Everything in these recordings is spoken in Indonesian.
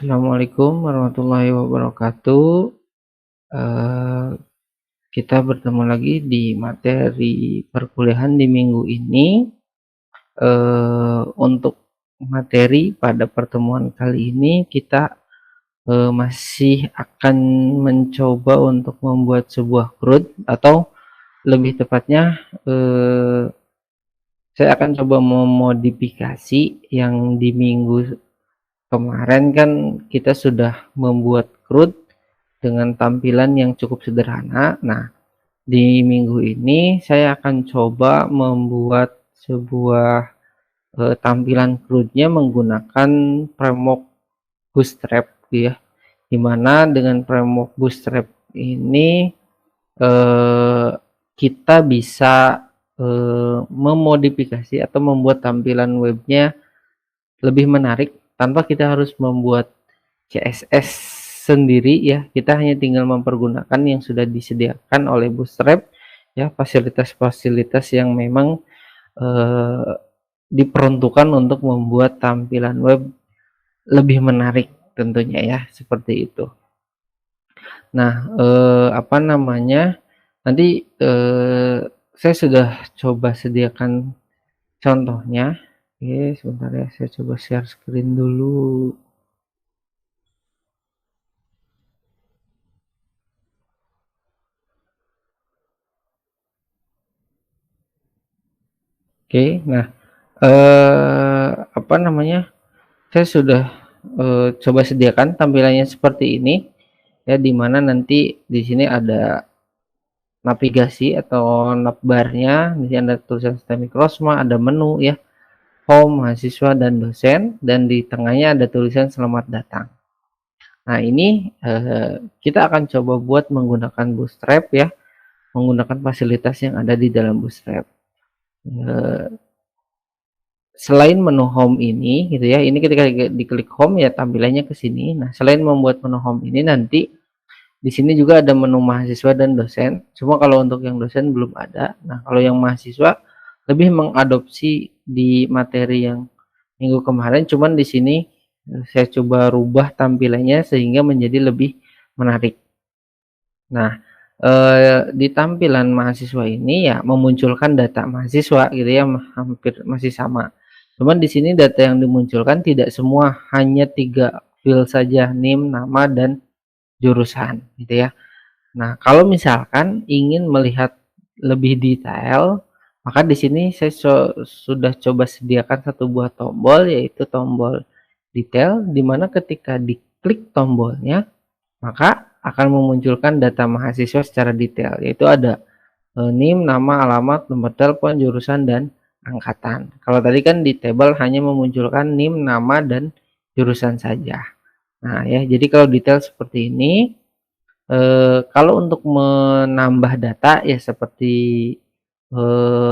Assalamualaikum warahmatullahi wabarakatuh. Eee, kita bertemu lagi di materi perkuliahan di minggu ini. Untuk materi pada pertemuan kali ini kita, masih akan mencoba untuk membuat sebuah CRUD atau lebih tepatnya, saya akan coba memodifikasi yang di minggu kemarin kan kita sudah membuat CRUD dengan tampilan yang cukup sederhana. Nah, di minggu ini saya akan coba membuat sebuah tampilan CRUD-nya menggunakan framework Bootstrap gitu ya. Dimana dengan framework Bootstrap ini eh, kita bisa memodifikasi atau membuat tampilan webnya lebih menarik tanpa kita harus membuat CSS sendiri ya. Kita hanya tinggal mempergunakan yang sudah disediakan oleh Bootstrap ya, fasilitas-fasilitas yang memang eh, diperuntukkan untuk membuat tampilan web lebih menarik tentunya ya, seperti itu. Nah, apa namanya, nanti saya sudah coba sediakan contohnya. Oke, sebentar ya, saya coba share screen dulu. Oke, nah, apa namanya, saya sudah coba sediakan tampilannya seperti ini ya, dimana nanti di sini ada navigasi atau navbarnya. Di sini ada tulisan Systemic Rosma, ada menu ya, home, mahasiswa dan dosen, dan di tengahnya ada tulisan selamat datang. Nah, ini kita akan coba buat menggunakan Bootstrap ya, menggunakan fasilitas yang ada di dalam Bootstrap. Selain menu home ini gitu ya, ini ketika diklik home ya tampilannya ke sini. Nah, selain membuat menu home ini, nanti di sini juga ada menu mahasiswa dan dosen. Cuma kalau untuk yang dosen belum ada. Nah, kalau yang mahasiswa lebih mengadopsi di materi yang minggu kemarin, cuman di sini saya coba rubah tampilannya sehingga menjadi lebih menarik. Nah, di tampilan mahasiswa ini ya memunculkan data mahasiswa gitu ya, hampir masih sama. Cuman di sini data yang dimunculkan tidak semua, hanya 3 field saja, NIM, nama, dan jurusan gitu ya. Nah, kalau misalkan ingin melihat lebih detail, maka di sini saya sudah coba sediakan satu buah tombol, yaitu tombol detail, di mana ketika diklik tombolnya, maka akan memunculkan data mahasiswa secara detail, yaitu ada NIM, nama, alamat, nomor telepon, jurusan, dan angkatan. Kalau tadi kan di table hanya memunculkan NIM, nama, dan jurusan saja. Nah ya, jadi kalau detail seperti ini, kalau untuk menambah data ya seperti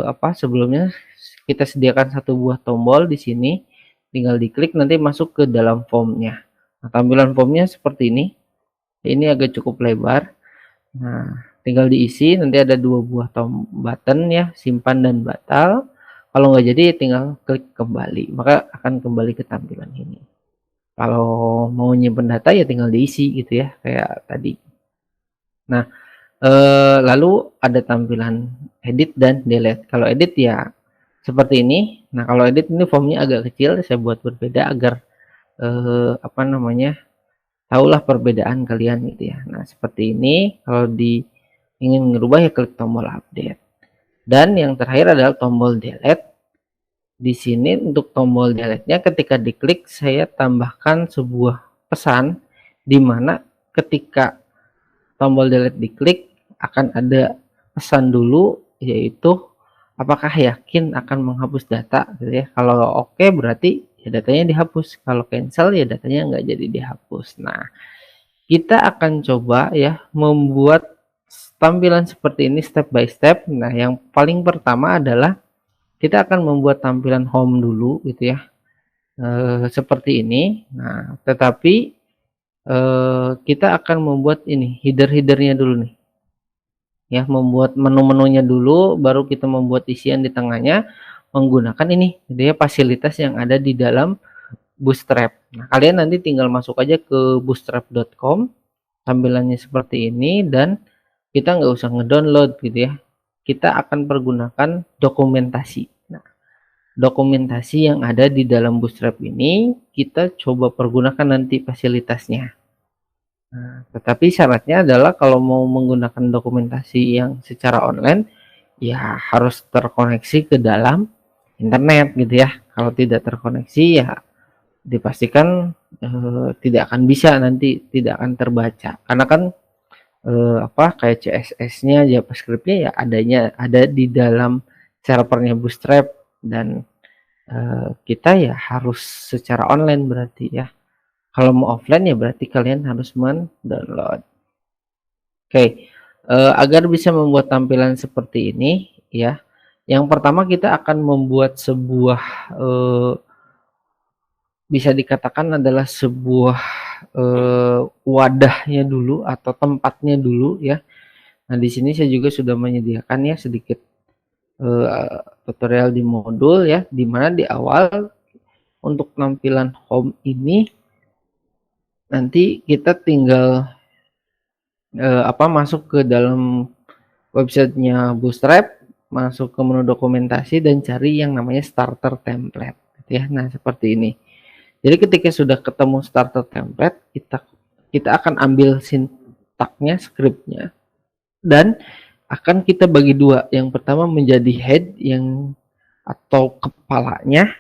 apa sebelumnya, kita sediakan satu buah tombol di sini, tinggal diklik nanti masuk ke dalam formnya. Nah, tampilan formnya seperti ini. Ini agak cukup lebar. Nah, tinggal diisi, nanti ada 2 buah button ya, simpan dan batal. Kalau nggak jadi tinggal klik kembali, maka akan kembali ke tampilan ini. Kalau mau nyimpen data ya tinggal diisi gitu ya, kayak tadi. Nah, lalu ada tampilan edit dan delete. Kalau edit ya seperti ini. Nah, kalau edit ini formnya agak kecil, saya buat berbeda agar apa namanya, tahulah perbedaan kalian gitu ya. Nah, seperti ini. Kalau ingin merubah ya klik tombol update. Dan yang terakhir adalah tombol delete. Di sini untuk tombol delete-nya ketika diklik saya tambahkan sebuah pesan di mana ketika tombol delete diklik akan ada pesan dulu, yaitu apakah yakin akan menghapus data gitu ya. Kalau oke berarti ya datanya dihapus, kalau cancel ya datanya nggak jadi dihapus. Nah, kita akan coba ya membuat tampilan seperti ini step by step. Nah, yang paling pertama adalah kita akan membuat tampilan home dulu gitu ya, seperti ini. Nah, tetapi kita akan membuat ini header-headernya dulu nih ya, membuat menu-menunya dulu, baru kita membuat isian di tengahnya menggunakan ini gitu ya, fasilitas yang ada di dalam Bootstrap. Nah, kalian nanti tinggal masuk aja ke bootstrap.com, tampilannya seperti ini, dan kita nggak usah ngedownload gitu ya. Kita akan pergunakan dokumentasi. Nah, dokumentasi yang ada di dalam Bootstrap ini kita coba pergunakan nanti fasilitasnya. Nah, tetapi syaratnya adalah kalau mau menggunakan dokumentasi yang secara online, ya harus terkoneksi ke dalam internet gitu ya. Kalau tidak terkoneksi ya dipastikan tidak akan bisa, nanti tidak akan terbaca, karena kan kayak CSS-nya, JavaScript-nya ya ada di dalam servernya Bootstrap, dan kita ya harus secara online berarti ya. Kalau mau offline ya berarti kalian harus mendownload. Oke, agar bisa membuat tampilan seperti ini ya, yang pertama kita akan membuat sebuah bisa dikatakan adalah sebuah wadahnya dulu atau tempatnya dulu ya. Nah, di sini saya juga sudah menyediakan ya sedikit tutorial di modul ya, dimana di awal untuk tampilan home ini nanti kita tinggal masuk ke dalam websitenya Bootstrap, masuk ke menu dokumentasi dan cari yang namanya starter template gitu ya. Nah, seperti ini. Jadi ketika sudah ketemu starter template, kita akan ambil sintaknya, scriptnya, dan akan kita bagi dua. Yang pertama menjadi head atau kepalanya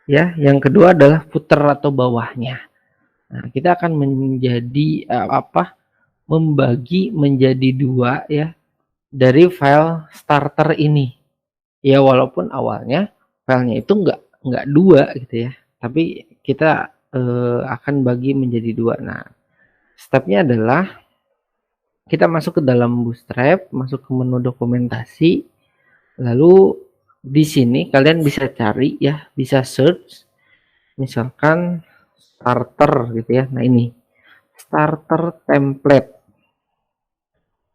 ya, yang kedua adalah footer atau bawahnya. Nah, kita akan menjadi membagi menjadi dua ya dari file starter ini. Ya walaupun awalnya filenya itu enggak dua gitu ya, tapi kita akan bagi menjadi dua. Nah, stepnya adalah kita masuk ke dalam Bootstrap, masuk ke menu dokumentasi, lalu di sini kalian bisa cari ya, bisa search misalkan starter gitu ya. Nah, ini starter template.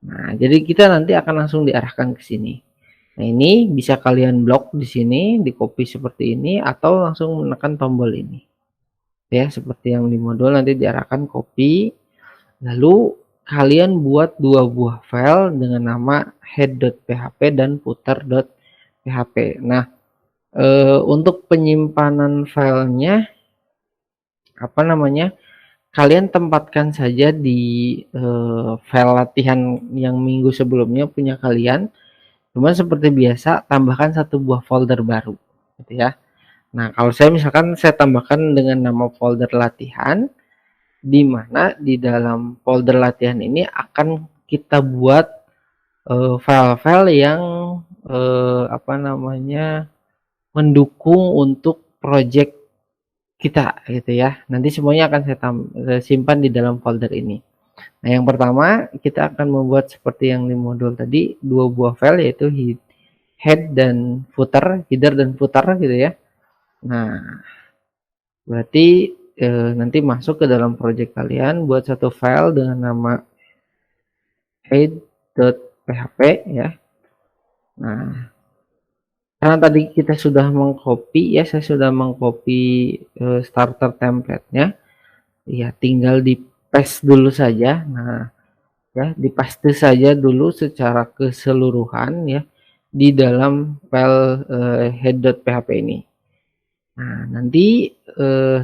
Nah, jadi kita nanti akan langsung diarahkan ke sini. Nah, ini bisa kalian blok di sini, di copy seperti ini, atau langsung menekan tombol ini. Ya, seperti yang di modul nanti diarahkan copy. Lalu kalian buat dua buah file dengan nama head.php dan footer.php. Nah, untuk penyimpanan filenya kalian tempatkan saja di file latihan yang minggu sebelumnya punya kalian. Cuma seperti biasa tambahkan satu buah folder baru gitu ya. Nah, kalau saya misalkan saya tambahkan dengan nama folder latihan, di mana di dalam folder latihan ini akan kita buat file-file yang mendukung untuk project kita gitu ya. Nanti semuanya akan saya simpan di dalam folder ini. Nah, yang pertama kita akan membuat seperti yang di modul tadi, dua buah file yaitu head dan footer, header dan footer gitu ya. Nah, berarti nanti masuk ke dalam project kalian, buat satu file dengan nama head.php ya. Nah, karena tadi kita sudah mengcopy ya, saya sudah mengcopy starter template-nya, ya tinggal di paste dulu saja. Nah, ya dipaste saja dulu secara keseluruhan ya di dalam file head.php ini. Nah, nanti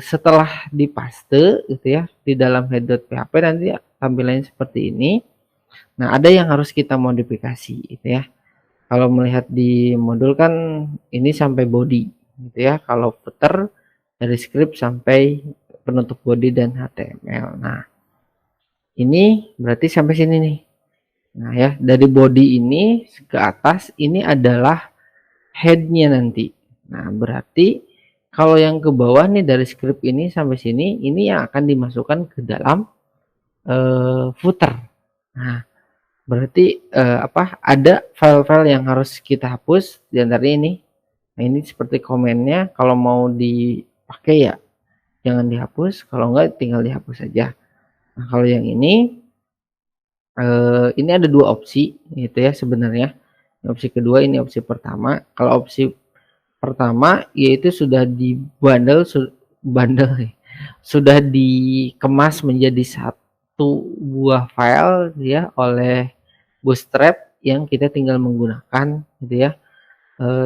setelah dipaste gitu ya di dalam head.php, nanti tampilannya seperti ini. Nah, ada yang harus kita modifikasi gitu ya. Kalau melihat di modul kan ini sampai body gitu ya. Kalau footer dari script sampai penutup body dan HTML. Nah, ini berarti sampai sini nih. Nah ya, dari body ini ke atas ini adalah headnya nanti. Nah, berarti kalau yang ke bawah nih dari script ini sampai sini, ini yang akan dimasukkan ke dalam footer. Nah, berarti ada file-file yang harus kita hapus di antara ini. Nah, ini seperti komennya, kalau mau dipakai ya jangan dihapus, kalau enggak tinggal dihapus saja. Nah, kalau yang ini ada dua opsi gitu ya sebenarnya. Opsi kedua, ini opsi pertama. Kalau opsi pertama yaitu sudah dibundle bundle sudah dikemas menjadi satu buah file ya oleh Bootstrap yang kita tinggal menggunakan gitu ya.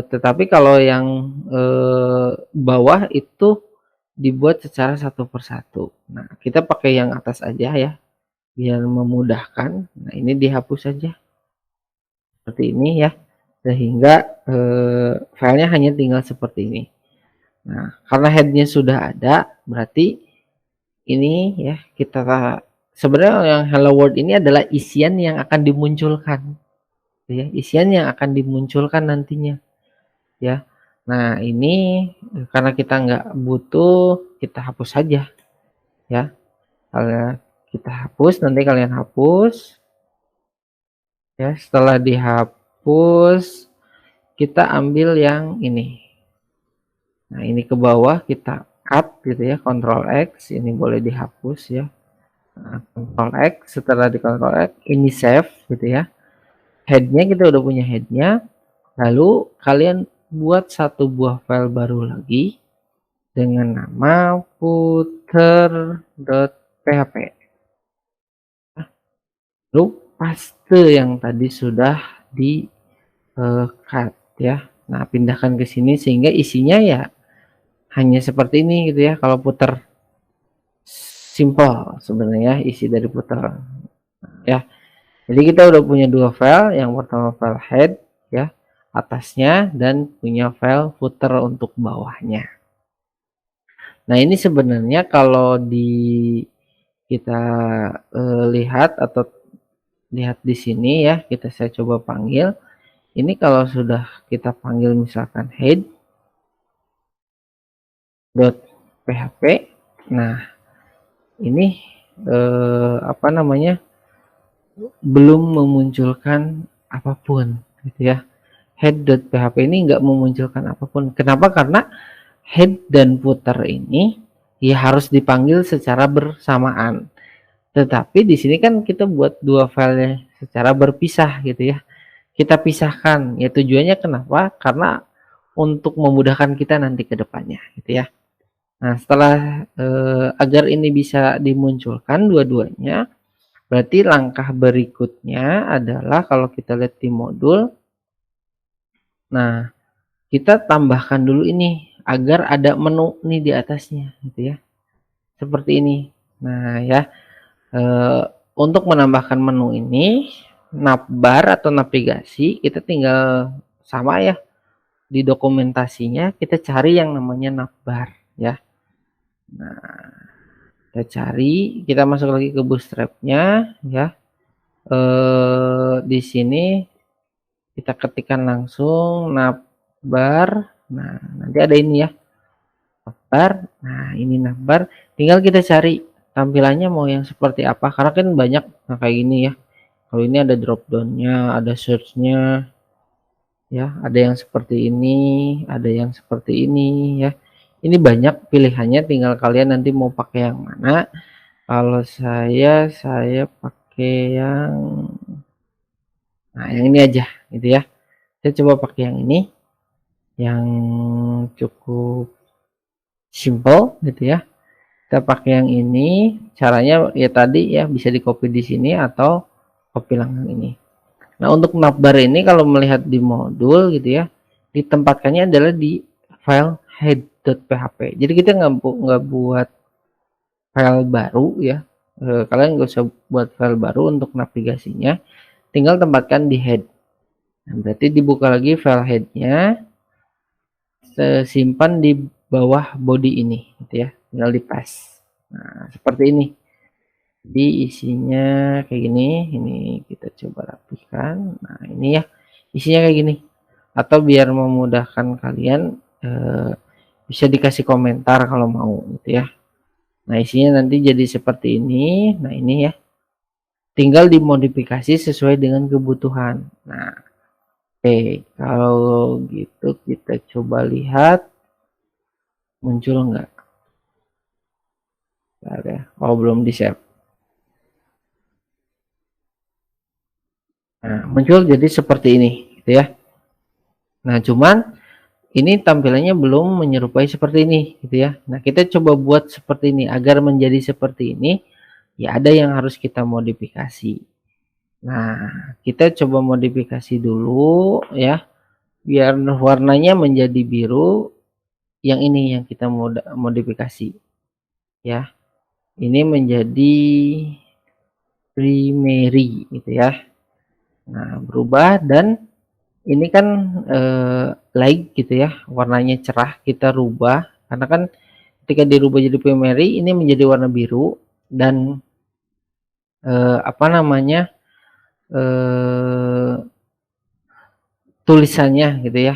Tetapi kalau yang bawah itu dibuat secara satu persatu. Nah, kita pakai yang atas aja ya, biar memudahkan. Nah, ini dihapus saja seperti ini ya, sehingga filenya hanya tinggal seperti ini. Nah, karena headnya sudah ada, berarti ini ya kita sebenarnya yang hello world ini adalah isian yang akan dimunculkan, ya, isian yang akan dimunculkan nantinya. Ya. Nah, ini karena kita nggak butuh, kita hapus saja ya. Kalau kita hapus, nanti kalian hapus ya. Setelah dihapus, kita ambil yang ini. Nah, ini ke bawah kita cut gitu ya, Ctrl X, ini boleh dihapus ya. Nah, Ctrl X, setelah di Ctrl X, ini save gitu ya. Headnya kita udah punya headnya. Lalu kalian buat satu buah file baru lagi dengan nama footer.php. Lalu paste yang tadi sudah di cut ya. Nah, pindahkan ke sini sehingga isinya ya hanya seperti ini gitu ya. Kalau footer simple sebenarnya isi dari footer ya. Jadi kita udah punya dua file, yang pertama file head ya atasnya dan punya file footer untuk bawahnya. Nah, ini sebenarnya kalau kita lihat atau lihat di sini ya, saya coba panggil. Ini kalau sudah kita panggil misalkan head.php, nah ini apa namanya, belum memunculkan apapun gitu ya. Head.php ini nggak memunculkan apapun. Kenapa? Karena head dan footer ini ya harus dipanggil secara bersamaan. Tetapi di sini kan kita buat dua file secara berpisah gitu ya. Kita pisahkan. Ya tujuannya kenapa? Karena untuk memudahkan kita nanti ke depannya gitu ya. Nah, setelah agar ini bisa dimunculkan dua-duanya, berarti langkah berikutnya adalah kalau kita lihat di modul, nah kita tambahkan dulu ini agar ada menu nih di atasnya gitu ya. Seperti ini. Nah ya, untuk menambahkan menu ini, navbar atau navigasi, kita tinggal sama ya, di dokumentasinya kita cari yang namanya navbar ya. Nah, kita cari, kita masuk lagi ke Bootstrap-nya ya. Di sini kita ketikkan langsung navbar. Nah, nanti ada ini ya, navbar. Nah, ini navbar. Tinggal kita cari tampilannya mau yang seperti apa. Karena kan banyak kayak gini ya. Kalau ini ada drop down-nya, ada search-nya ya, ada yang seperti ini, ada yang seperti ini ya. Ini banyak pilihannya, tinggal kalian nanti mau pakai yang mana. Kalau saya pakai yang ini aja gitu ya. Saya coba pakai yang ini, yang cukup simple gitu ya. Kita pakai yang ini, caranya ya tadi ya, bisa di copy di sini atau copy langsung ini. Nah, untuk navbar ini kalau melihat di modul gitu ya, ditempatkannya adalah di file head.php. Jadi kita nggak buat file baru ya. Kalian nggak usah buat file baru untuk navigasinya, tinggal tempatkan di head. Nah, berarti dibuka lagi file headnya, simpan di bawah body ini gitu ya, tinggal di paste. Nah, seperti ini. Jadi isinya kayak gini, ini kita coba rapihkan. Nah, ini ya, isinya kayak gini. Atau biar memudahkan kalian, bisa dikasih komentar kalau mau gitu ya. Nah, isinya nanti jadi seperti ini. Nah, ini ya, tinggal dimodifikasi sesuai dengan kebutuhan. Nah, oke, kalau gitu kita coba lihat muncul enggak. Ya. Oh, belum di save. Nah, muncul jadi seperti ini gitu ya. Nah, cuman ini tampilannya belum menyerupai seperti ini gitu ya. Nah, kita coba buat seperti ini. Agar menjadi seperti ini, ya ada yang harus kita modifikasi. Nah, kita coba modifikasi dulu ya, biar warnanya menjadi biru. Yang ini yang kita modifikasi ya. Ini menjadi primary gitu ya. Nah, berubah dan ini kan light gitu ya, warnanya cerah, kita rubah karena kan ketika dirubah jadi primary ini menjadi warna biru dan apa namanya, tulisannya gitu ya,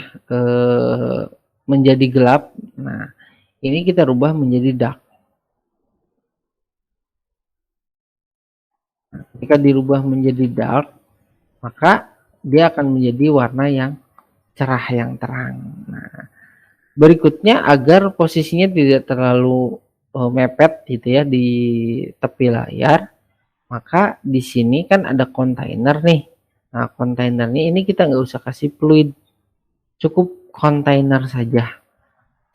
menjadi gelap. Nah, ini kita rubah menjadi dark. Nah, ketika dirubah menjadi dark, maka dia akan menjadi warna yang cerah, yang terang. Nah, berikutnya agar posisinya tidak terlalu mepet gitu ya di tepi layar, maka di sini kan ada kontainer nih. Nah, kontainernya ini kita nggak usah kasih fluid, cukup kontainer saja,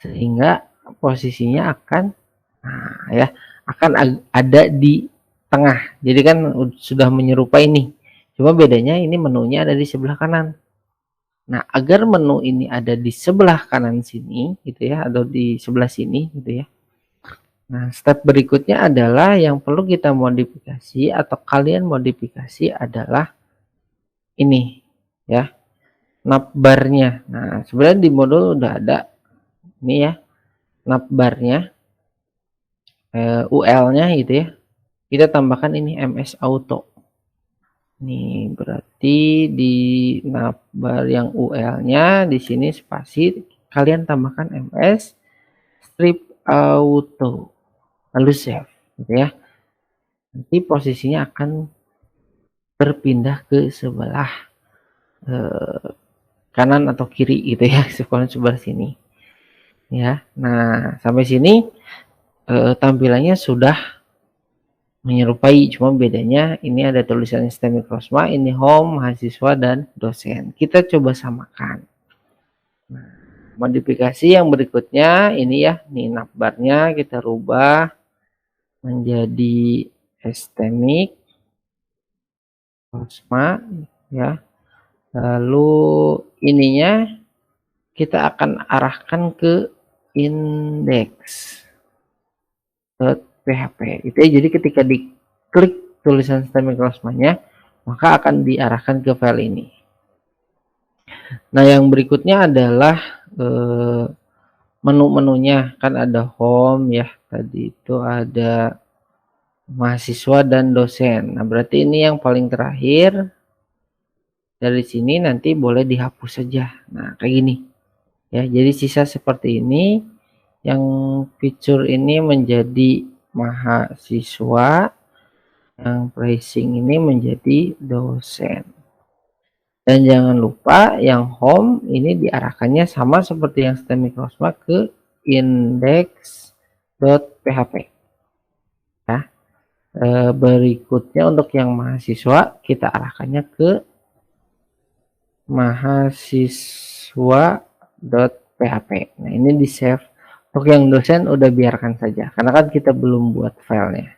sehingga posisinya akan, nah ya, akan ada di tengah. Jadi kan sudah menyerupai ini, cuma bedanya ini menunya ada di sebelah kanan. Nah, agar menu ini ada di sebelah kanan sini gitu ya, atau di sebelah sini gitu ya. Nah, step berikutnya adalah yang perlu kita modifikasi atau kalian modifikasi adalah ini ya, navbarnya. Nah, sebenarnya di modul udah ada ini ya, navbarnya, UL-nya gitu ya. Kita tambahkan ini MS Auto. Nih, berarti di navbar yang UL-nya di sini spasi kalian tambahkan MS strip auto lalu save gitu ya. Nanti posisinya akan berpindah ke sebelah kanan atau kiri gitu ya, sebelah sini ya. Nah, sampai sini tampilannya sudah menyerupai, cuma bedanya ini ada tulisan STEM Mikrosma, ini home, mahasiswa, dan dosen. Kita coba samakan. Nah, modifikasi yang berikutnya ini ya, nih navbarnya kita rubah menjadi STEM Mikrosma ya. Lalu ininya kita akan arahkan ke index.php itu ya. Jadi ketika diklik tulisan STEM Mikrosmanya, maka akan diarahkan ke file ini. Nah, yang berikutnya adalah menu-menunya. Kan ada home ya, tadi itu ada mahasiswa dan dosen. Nah, berarti ini yang paling terakhir. Dari sini nanti boleh dihapus saja. Nah, kayak gini ya. Jadi sisa seperti ini. Yang fitur ini menjadi mahasiswa, yang pricing ini menjadi dosen. Dan jangan lupa yang home ini diarahkannya sama seperti yang STEM Mikrosma ke index.php ya. Berikutnya untuk yang mahasiswa kita arahkannya ke mahasiswa.php. Nah, ini di save. Untuk yang dosen udah biarkan saja karena kan kita belum buat filenya.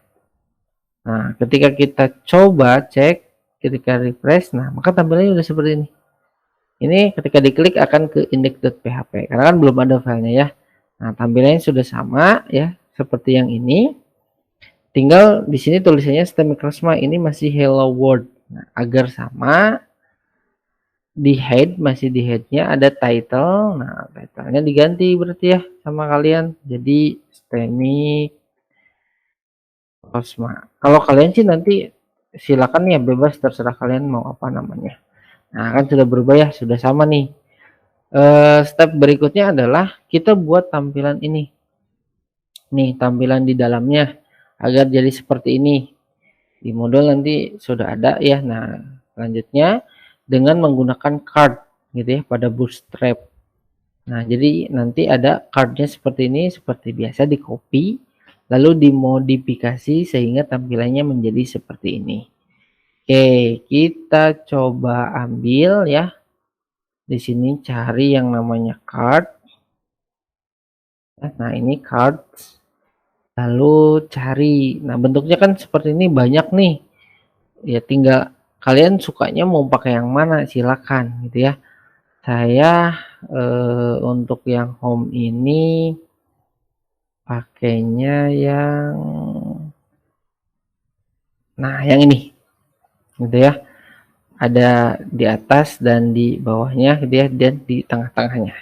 Nah, ketika kita coba cek, ketika refresh, nah maka tampilannya udah seperti ini. Ini ketika diklik akan ke index.php karena kan belum ada filenya ya. Nah, tampilannya sudah sama ya seperti yang ini. Tinggal di sini tulisannya STEM Mikrosma ini masih hello world. Nah, agar sama, di head masih di headnya ada title. Nah, titlenya diganti berarti ya sama kalian jadi STEM Mikrosma. Kalau kalian sih nanti silakan ya, bebas terserah kalian mau apa namanya. Nah, kan sudah berubah ya, sudah sama nih. Step berikutnya adalah kita buat tampilan ini. Nih, tampilan di dalamnya agar jadi seperti ini. Di modul nanti sudah ada ya. Nah, selanjutnya dengan menggunakan card gitu ya pada bootstrap. Nah, jadi nanti ada cardnya seperti ini, seperti biasa di copy lalu dimodifikasi sehingga tampilannya menjadi seperti ini. Oke, kita coba ambil ya. Di sini cari yang namanya card. Nah, ini cards, lalu cari. Nah, bentuknya kan seperti ini banyak nih. Ya tinggal kalian sukanya mau pakai yang mana silakan gitu ya. Saya untuk yang home ini pakainya yang yang ini gitu ya. Ada di atas dan di bawahnya gitu ya, dan di tengah-tengahnya.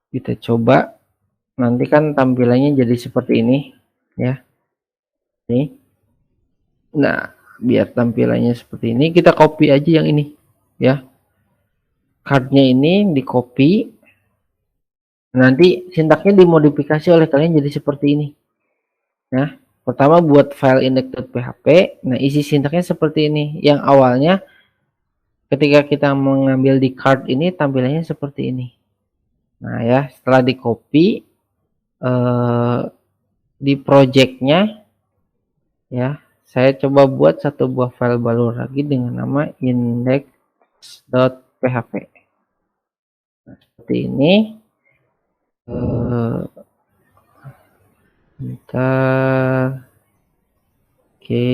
Kita coba, nanti kan tampilannya jadi seperti ini ya. Nih. Nah, biar tampilannya seperti ini, kita copy aja yang ini ya. Cardnya ini di copy, nanti sintaksnya dimodifikasi oleh kalian jadi seperti ini. Nah, pertama buat file index.php, nah isi sintaksnya seperti ini. Yang awalnya ketika kita mengambil di card ini tampilannya seperti ini. Nah ya, setelah di copy di projectnya ya, saya coba buat satu buah file baru lagi dengan nama index.php. Nah, seperti ini. Bentar. Oke.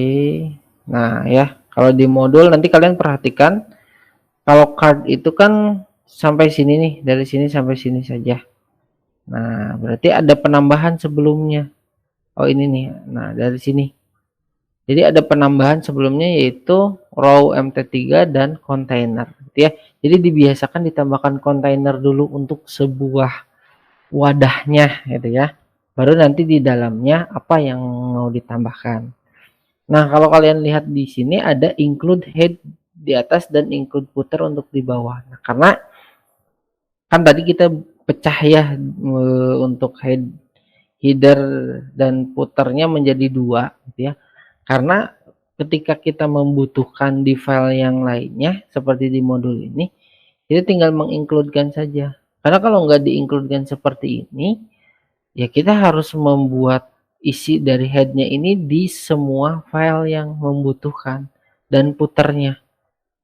Nah ya, kalau di modul nanti kalian perhatikan, kalau card itu kan sampai sini nih, dari sini sampai sini saja. Nah, berarti ada penambahan sebelumnya. Oh, ini nih. Nah, dari sini. Jadi ada penambahan sebelumnya yaitu row MT3 dan container gitu ya. Jadi dibiasakan ditambahkan container dulu untuk sebuah wadahnya gitu ya. Baru nanti di dalamnya apa yang mau ditambahkan. Nah, kalau kalian lihat di sini ada include head di atas dan include footer untuk di bawah. Nah, karena kan tadi kita pecah ya untuk header dan footernya menjadi dua gitu ya. Karena ketika kita membutuhkan di file yang lainnya seperti di modul ini, kita tinggal mengincludekan saja. Karena kalau nggak diincludekan seperti ini, ya kita harus membuat isi dari headnya ini di semua file yang membutuhkan dan puternya.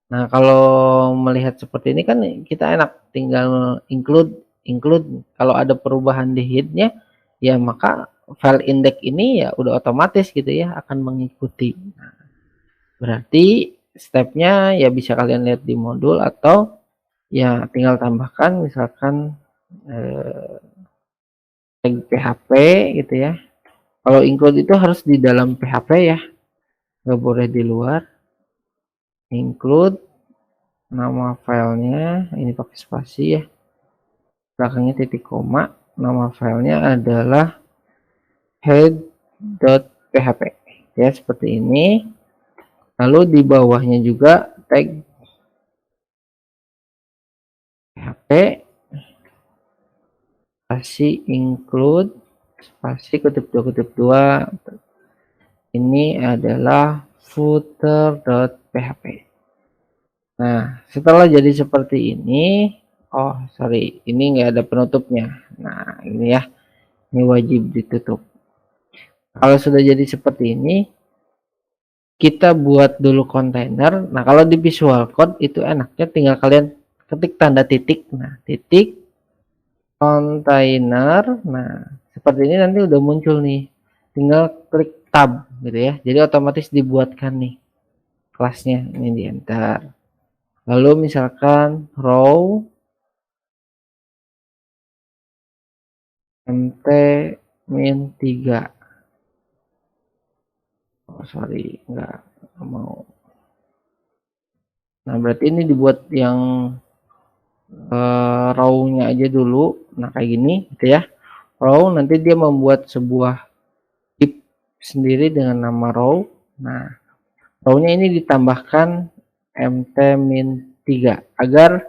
Nah, kalau melihat seperti ini kan kita enak tinggal include kalau ada perubahan di headnya ya maka file index ini ya udah otomatis gitu ya akan mengikuti. Nah, berarti stepnya ya bisa kalian lihat di modul atau ya tinggal tambahkan misalkan tag PHP gitu ya. Kalau include itu harus di dalam PHP ya, nggak boleh di luar. Include nama filenya, ini pakai spasi ya, belakangnya titik koma, nama filenya adalah head.php ya, seperti ini. Lalu di bawahnya juga tag php spasi include spasi kutip dua ini adalah footer.php. Nah, setelah jadi seperti ini, oh sorry, ini nggak ada penutupnya. Nah, ini ya, ini wajib ditutup. Kalau sudah jadi seperti ini, kita buat dulu kontainer. Nah, kalau di Visual Code itu enaknya tinggal kalian ketik tanda titik. Nah, titik kontainer. Nah, seperti ini nanti udah muncul nih. Tinggal klik tab gitu ya. Jadi otomatis dibuatkan nih kelasnya. Ini di enter. Lalu misalkan row mt min 3. Oh sorry, nggak mau. Nah berarti ini dibuat yang row-nya aja dulu. Nah kayak gini gitu ya. Row nanti dia membuat sebuah div sendiri dengan nama row. Nah row-nya ini ditambahkan mt min 3 agar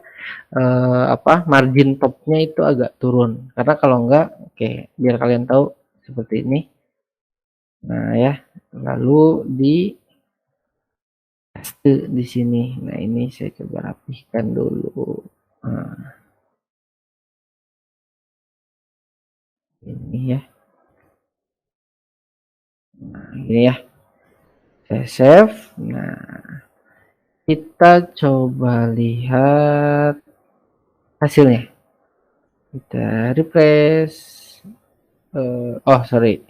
margin topnya itu agak turun. Karena kalau enggak, oke, biar kalian tahu seperti ini. Nah ya, lalu di paste di sini. Nah ini saya coba rapihkan dulu. Nah, ini ya. Nah ini ya. Saya save. Nah kita coba lihat hasilnya. Kita refresh. Oh sorry,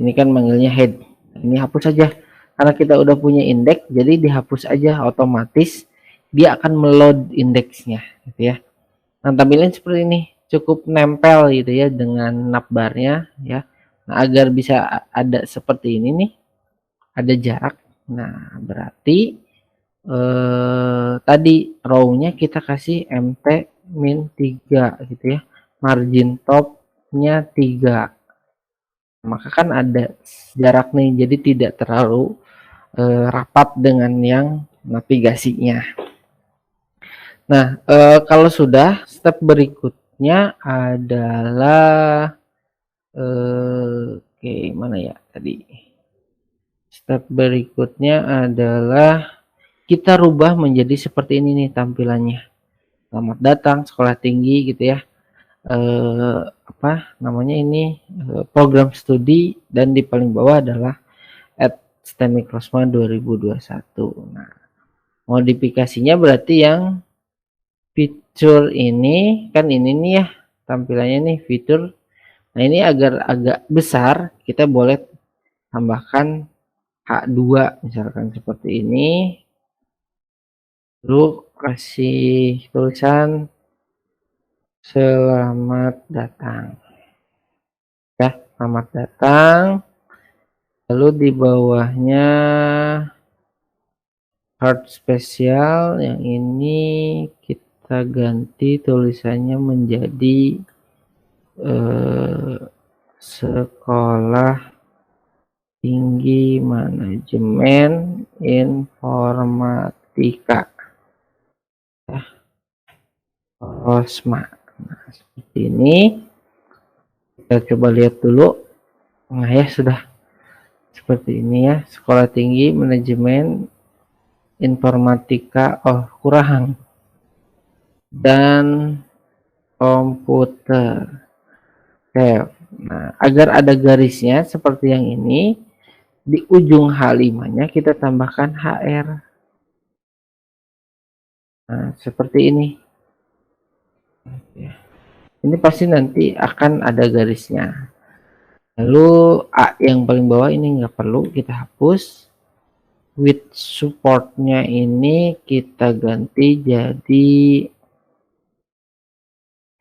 ini kan manggilnya head. Ini hapus saja karena kita udah punya indeks, jadi dihapus aja, otomatis dia akan meload indeksnya gitu ya. Nah, tampilan seperti ini, cukup nempel gitu ya dengan navbarnya ya. Nah, agar bisa ada seperti ini nih, ada jarak. Nah, berarti tadi row-nya kita kasih mt min 3 gitu ya. Margin top-nya 3. Maka kan ada jarak nih, jadi tidak terlalu rapat dengan yang navigasinya. Nah, kalau sudah, step berikutnya adalah oke, mana ya tadi? Step berikutnya adalah kita rubah menjadi seperti ini nih tampilannya. Selamat datang sekolah tinggi gitu ya. Apa namanya ini? Program studi, dan di paling bawah adalah @STEMIC Rosma 2021. Nah, modifikasinya berarti yang fitur ini kan ini nih ya tampilannya nih fitur. Nah, ini agar agak besar kita boleh tambahkan H2 misalkan seperti ini, lalu kasih tulisan selamat datang ya, selamat datang, lalu di bawahnya card spesial, yang ini kita ganti tulisannya menjadi sekolah tinggi manajemen informatika ya, Rosma. Nah, seperti ini kita coba lihat dulu. Nah ya, sudah seperti ini ya, sekolah tinggi manajemen informatika kurang dan komputer. Nah, agar ada garisnya seperti yang ini, di ujung H5-nya kita tambahkan HR. Nah, seperti ini. Ini pasti nanti akan ada garisnya. Lalu A yang paling bawah ini nggak perlu, kita hapus. With supportnya ini kita ganti jadi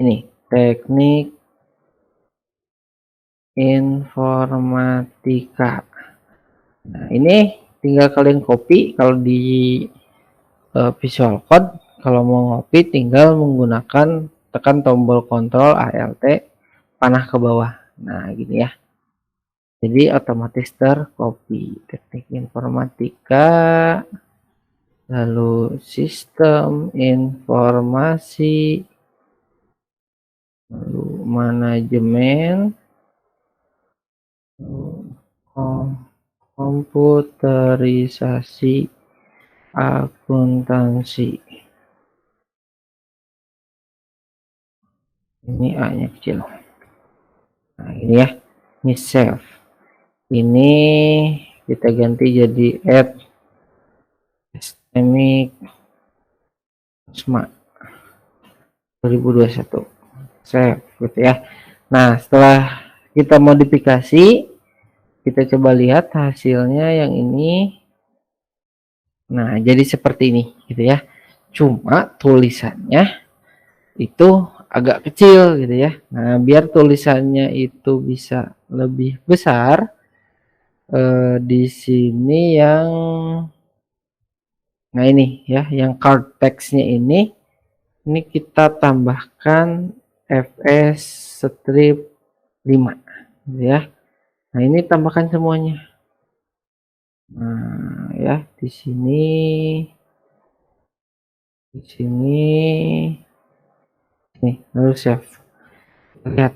ini, teknik informatika. Nah, ini tinggal kalian copy. Kalau di Visual Code, kalau mau ngopi tinggal menggunakan tekan tombol Ctrl Alt panah ke bawah. Nah, gini ya. Jadi otomatis tercopy. Teknik informatika, lalu sistem informasi, lalu manajemen, komputerisasi, akuntansi. Ini A-nya kecil. Nah, ini ya. Ini save. Ini kita ganti jadi @STEMIC Rosma 2021. Save gitu ya. Nah, setelah kita modifikasi, kita coba lihat hasilnya yang ini. Nah, jadi seperti ini gitu ya. Cuma tulisannya itu agak kecil gitu ya. Nah, biar tulisannya itu bisa lebih besar, di sini yang nah ini ya, yang card text-nya ini kita tambahkan fs strip 5 gitu ya. Nah, ini tambahkan semuanya. Nah, ya di sini nih, lalu save. Lihat.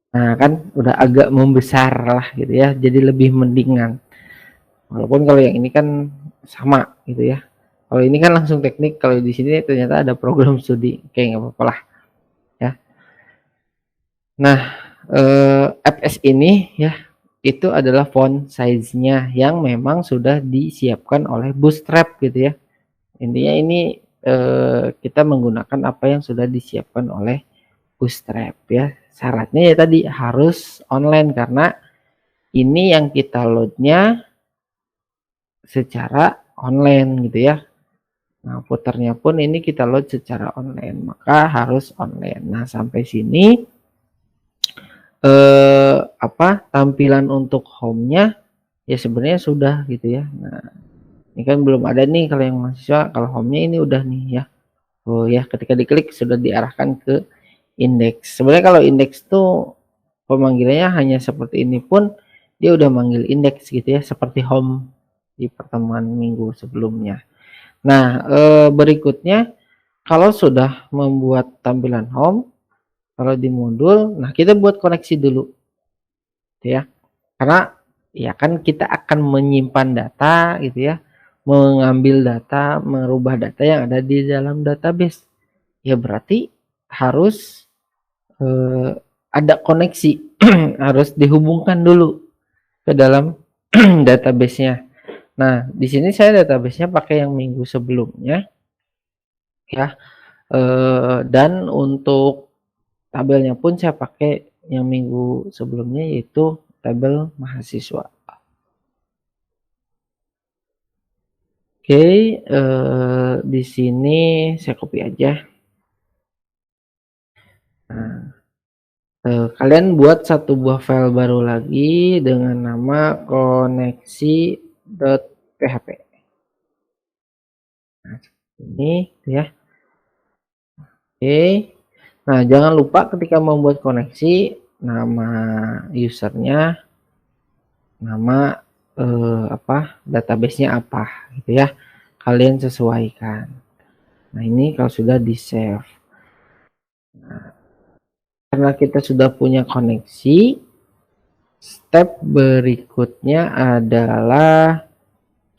Nah, kan udah agak membesar lah gitu ya, jadi lebih mendingan. Walaupun kalau yang ini kan sama gitu ya. Kalau ini kan langsung teknik, kalau di sini ternyata ada program studi, kayak nggak apa-apa lah ya. Nah, fs ini ya, itu adalah font size-nya yang memang sudah disiapkan oleh Bootstrap gitu ya. Intinya ini kita menggunakan apa yang sudah disiapkan oleh Bootstrap ya. Syaratnya ya tadi harus online karena ini yang kita loadnya secara online gitu ya. Nah, puternya pun ini kita load secara online, maka harus online. Nah, sampai sini tampilan untuk home-nya ya sebenarnya sudah gitu ya. Nah, ini kan belum ada nih kalau yang mahasiswa, kalau home-nya ini udah nih ya. Oh ya, ketika diklik sudah diarahkan ke indeks. Sebenarnya kalau indeks tuh pemanggilannya hanya seperti ini pun dia udah manggil indeks gitu ya, seperti home di pertemuan minggu sebelumnya. Nah, berikutnya kalau sudah membuat tampilan home, kalau di modul, nah kita buat koneksi dulu gitu ya. Karena ya kan kita akan menyimpan data gitu ya, mengambil data, merubah data yang ada di dalam database. Ya berarti harus ada koneksi, harus dihubungkan dulu ke dalam database-nya. Nah, di sini saya database-nya pakai yang minggu sebelumnya ya. Dan untuk tabelnya pun saya pakai yang minggu sebelumnya yaitu tabel mahasiswa. Oke, di sini saya copy aja. Nah, kalian buat satu buah file baru lagi dengan nama koneksi.php. Nah, ini ya. Oke. Nah, jangan lupa ketika membuat koneksi nama usernya, nama database-nya apa gitu ya. Kalian sesuaikan. Nah, ini kalau sudah di-save. Nah, karena kita sudah punya koneksi, step berikutnya adalah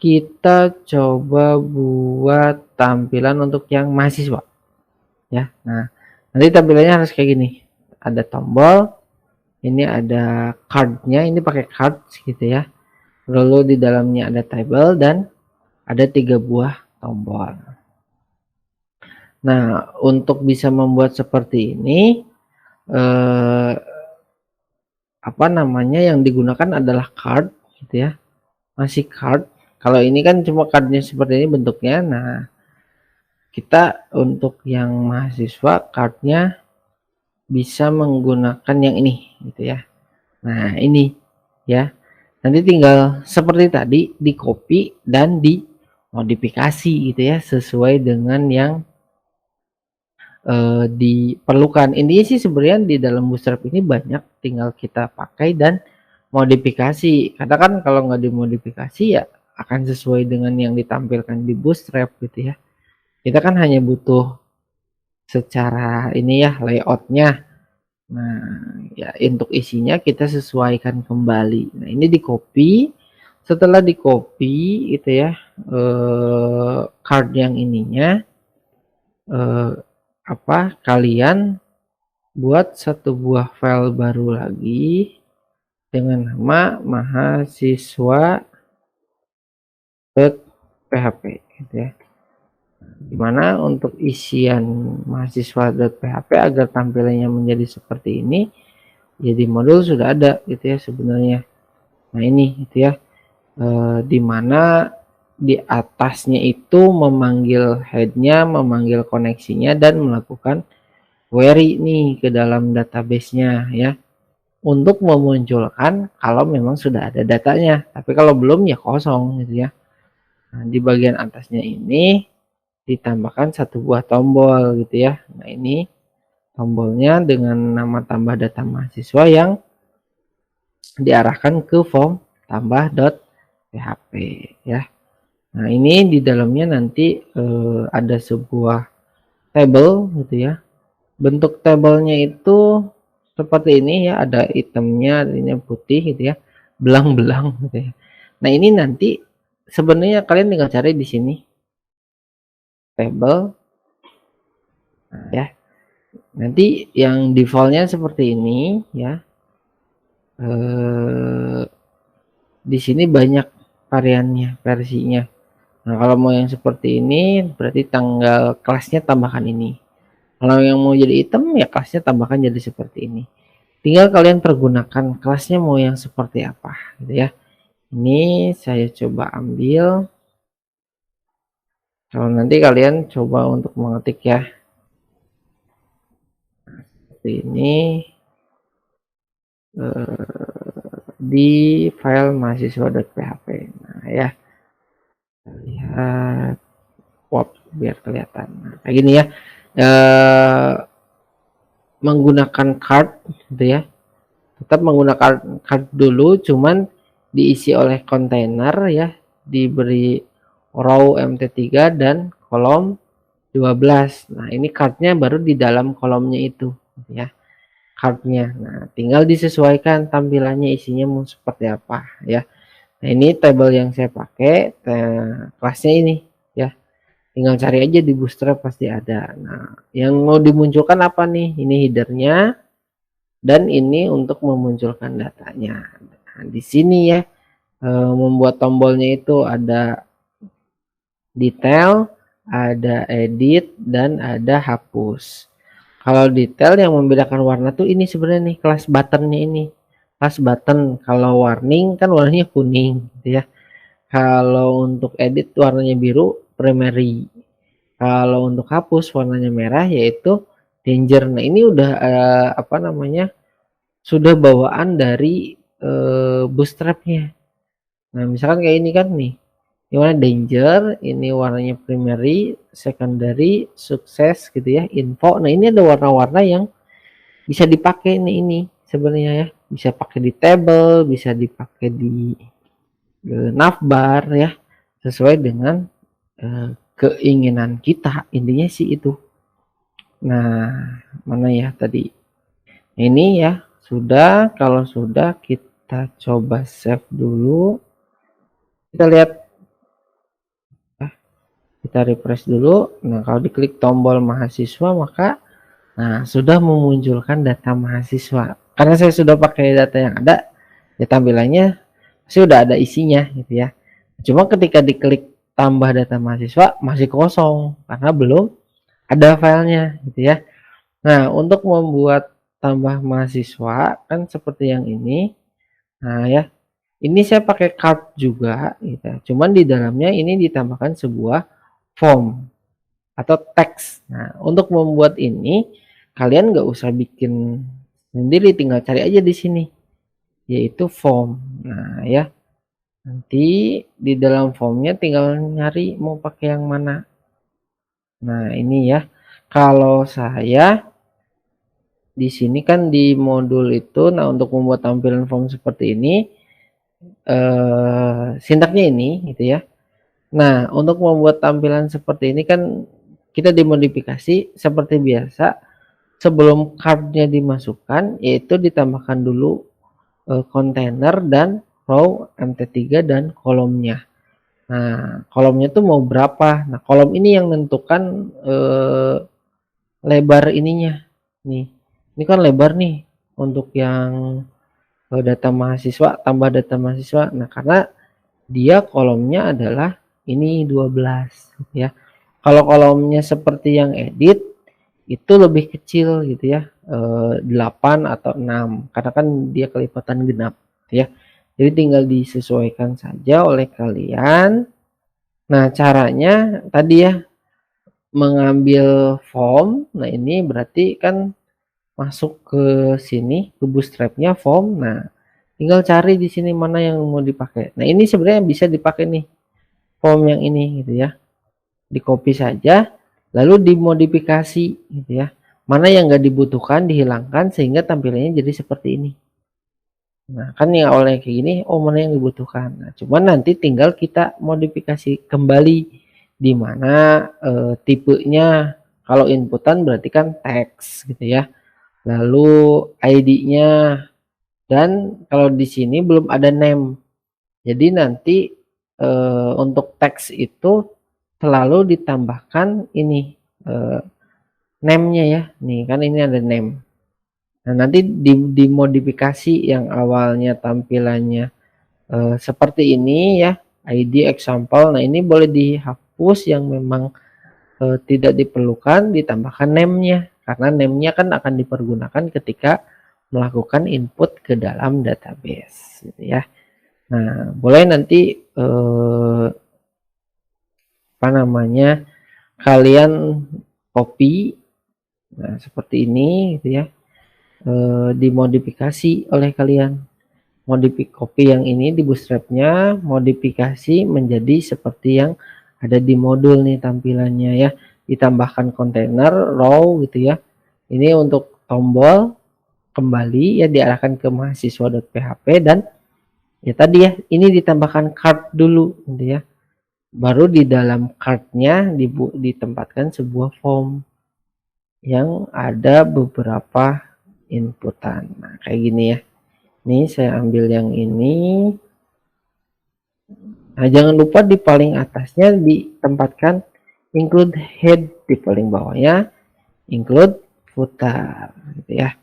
kita coba buat tampilan untuk yang mahasiswa ya. Nah, nanti tampilannya harus kayak gini. Ada tombol, ini ada cardnya, ini pakai cards gitu ya. Lalu di dalamnya ada table dan ada 3 buah tombol. Nah, untuk bisa membuat seperti ini yang digunakan adalah card gitu ya. Masih card. Kalau ini kan cuma cardnya seperti ini bentuknya. Nah, kita untuk yang mahasiswa cardnya bisa menggunakan yang ini gitu ya. Nah, ini ya. Nanti tinggal seperti tadi di copy dan dimodifikasi gitu ya sesuai dengan yang diperlukan. Intinya sih sebenarnya di dalam Bootstrap ini banyak, tinggal kita pakai dan modifikasi. Karena kan kalau nggak dimodifikasi ya akan sesuai dengan yang ditampilkan di Bootstrap gitu ya. Kita kan hanya butuh secara ini ya layoutnya. Nah, ya untuk isinya kita sesuaikan kembali. Nah, ini di copy. Setelah di copy itu ya card yang ininya kalian buat satu buah file baru lagi dengan nama mahasiswa.php gitu ya. Dimana untuk isian mahasiswa.php agar tampilannya menjadi seperti ini ya di modul sudah ada gitu ya sebenarnya. Nah, ini gitu ya, dimana di atasnya itu memanggil headnya, memanggil koneksinya dan melakukan query nih ke dalam database-nya ya, untuk memunculkan kalau memang sudah ada datanya. Tapi kalau belum ya kosong gitu ya. Nah, di bagian atasnya ini ditambahkan satu buah tombol gitu ya. Nah, ini tombolnya dengan nama tambah data mahasiswa yang diarahkan ke form tambah.php ya. Nah, ini di dalamnya nanti ada sebuah table gitu ya. Bentuk tabelnya itu seperti ini ya, ada itemnya, ini putih gitu ya, belang-belang gitu ya. Nah, ini nanti sebenarnya kalian tinggal cari di sini table. Nah, ya. Nanti yang defaultnya seperti ini ya. Di sini banyak variannya, versinya. Nah, kalau mau yang seperti ini berarti tanggal kelasnya tambahkan ini. Kalau yang mau jadi hitam ya kelasnya tambahkan jadi seperti ini. Tinggal kalian pergunakan kelasnya mau yang seperti apa gitu ya. Ini saya coba ambil. Kalau nanti kalian coba untuk mengetik ya. Seperti ini. Di file mahasiswa.php. Nah ya. Kita lihat. Wop, biar kelihatan. Nah, kayak gini ya. Menggunakan card gitu ya. Tetap menggunakan card dulu, cuman diisi oleh kontainer ya, diberi row MT3 dan kolom 12. Nah ini cardnya baru di dalam kolomnya itu ya, cardnya. Nah tinggal disesuaikan tampilannya isinya mau seperti apa ya. Nah ini table yang saya pakai, kelasnya ini ya, tinggal cari aja di Bootstrap pasti ada. Nah yang mau dimunculkan apa nih, ini headernya dan ini untuk memunculkan datanya. Nah, di sini ya membuat tombolnya itu ada detail, ada edit, dan ada hapus. Kalau detail yang membedakan warna tuh ini sebenarnya nih, kelas buttonnya ini. Kelas button, kalau warning kan warnanya kuning gitu ya. Kalau untuk edit warnanya biru, primary. Kalau untuk hapus warnanya merah yaitu danger. Nah ini udah apa namanya, sudah bawaan dari bootstrapnya. Nah misalkan kayak ini kan nih, ini warna danger, ini warnanya primary, secondary, sukses gitu ya, info. Nah ini ada warna-warna yang bisa dipakai nih ini sebenarnya ya, bisa pakai di table, bisa dipakai di navbar ya, sesuai dengan keinginan kita, intinya sih itu. Nah mana ya tadi, ini ya sudah. Kalau sudah kita coba save dulu, kita lihat, kita refresh dulu. Nah kalau diklik tombol mahasiswa maka sudah memunculkan data mahasiswa. Karena saya sudah pakai data yang ada ya, tampilannya sudah ada isinya gitu ya. Cuma ketika diklik tambah data mahasiswa masih kosong karena belum ada filenya gitu ya. Nah untuk membuat tambah mahasiswa kan seperti yang ini. Nah ya, ini saya pakai card juga gitu. Cuman di dalamnya ini ditambahkan sebuah form atau teks. Nah untuk membuat ini kalian nggak usah bikin sendiri, tinggal cari aja di sini yaitu form. Nah ya, nanti di dalam formnya tinggal nyari mau pakai yang mana. Nah ini ya, kalau saya di sini kan di modul itu, nah untuk membuat tampilan form seperti ini sintaknya ini gitu ya. Nah untuk membuat tampilan seperti ini kan kita dimodifikasi seperti biasa. Sebelum cardnya dimasukkan yaitu ditambahkan dulu kontainer dan row MT3 dan kolomnya. Nah kolomnya tuh mau berapa, nah kolom ini yang menentukan lebar ininya nih. Ini kan lebar nih untuk yang data mahasiswa, tambah data mahasiswa. Nah karena dia kolomnya adalah ini 12 ya. Kalau kolomnya seperti yang edit itu lebih kecil gitu ya, 8 atau 6 karena kan dia kelipatan genap ya. Jadi tinggal disesuaikan saja oleh kalian. Nah caranya tadi ya, mengambil form. Nah ini berarti kan masuk ke sini, ke bootstrapnya form. Nah tinggal cari di sini mana yang mau dipakai. Nah ini sebenarnya bisa dipakai nih form yang ini gitu ya, di copy saja lalu dimodifikasi gitu ya, mana yang nggak dibutuhkan dihilangkan sehingga tampilannya jadi seperti ini. Nah kan yang awalnya kayak gini, oh mana yang dibutuhkan. Nah cuman nanti tinggal kita modifikasi kembali di mana tipenya. Kalau inputan berarti kan teks gitu ya, lalu ID-nya, dan kalau di sini belum ada name. Jadi nanti untuk teks itu selalu ditambahkan ini name-nya ya. Nih kan ini ada name. Nah nanti dimodifikasi yang awalnya tampilannya seperti ini ya, ID example. Nah ini boleh dihapus yang memang tidak diperlukan ditambahkan name-nya, karena name-nya kan akan dipergunakan ketika melakukan input ke dalam database gitu ya. Nah, boleh nanti apa namanya, kalian copy, nah seperti ini gitu ya, dimodifikasi oleh kalian. Copy yang ini di bootstrap-nya, modifikasi menjadi seperti yang ada di modul nih tampilannya ya. Ditambahkan kontainer, row gitu ya. Ini untuk tombol kembali ya, diarahkan ke mahasiswa.php, dan ya tadi ya, ini ditambahkan card dulu gitu ya. Baru di dalam card-nya ditempatkan sebuah form yang ada beberapa inputan. Nah, kayak gini ya. Ini saya ambil yang ini. Nah, jangan lupa di paling atasnya ditempatkan include head, di paling bawahnya include footer gitu ya.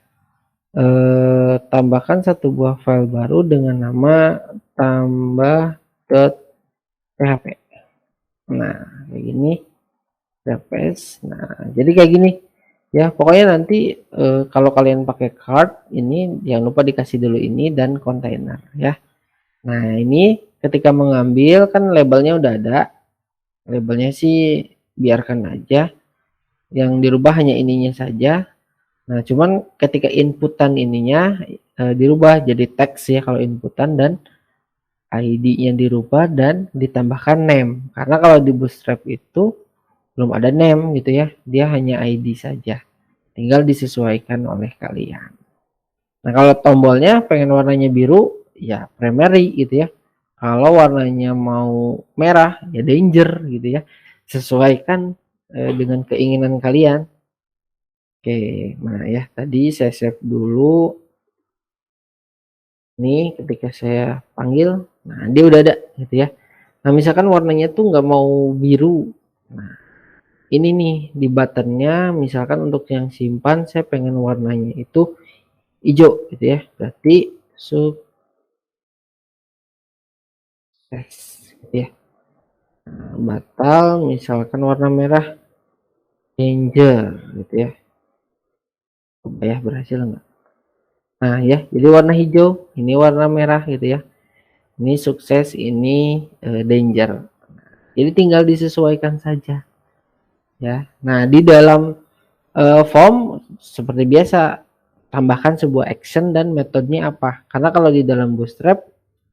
Tambahkan satu buah file baru dengan nama tambah.php. Nah, kayak gini. Nah, jadi kayak gini ya. Pokoknya nanti kalau kalian pakai card ini jangan lupa dikasih dulu ini dan kontainer ya. Nah, ini ketika mengambil kan labelnya udah ada. Labelnya sih biarkan aja. Yang dirubah hanya ininya saja. Nah, cuman ketika inputan ininya dirubah jadi teks ya kalau inputan, dan ID-nya dirubah dan ditambahkan name. Karena kalau di Bootstrap itu belum ada name gitu ya. Dia hanya ID saja. Tinggal disesuaikan oleh kalian. Nah, kalau tombolnya pengen warnanya biru ya primary gitu ya. Kalau warnanya mau merah ya danger gitu ya. Sesuaikan dengan keinginan kalian. Oke, nah ya tadi saya save dulu. Ini ketika saya panggil, nah dia udah ada gitu ya. Nah, misalkan warnanya tuh nggak mau biru. Nah, ini nih di buttonnya, misalkan untuk yang simpan saya pengen warnanya itu hijau gitu ya. Berarti sukses gitu ya. Nah, batal misalkan warna merah danger gitu ya. Coba ya berhasil nggak? Nah ya, jadi warna hijau, ini warna merah gitu ya. Ini sukses, ini danger. Jadi tinggal disesuaikan saja ya. Nah, di dalam form seperti biasa, tambahkan sebuah action dan metodenya apa. Karena kalau di dalam Bootstrap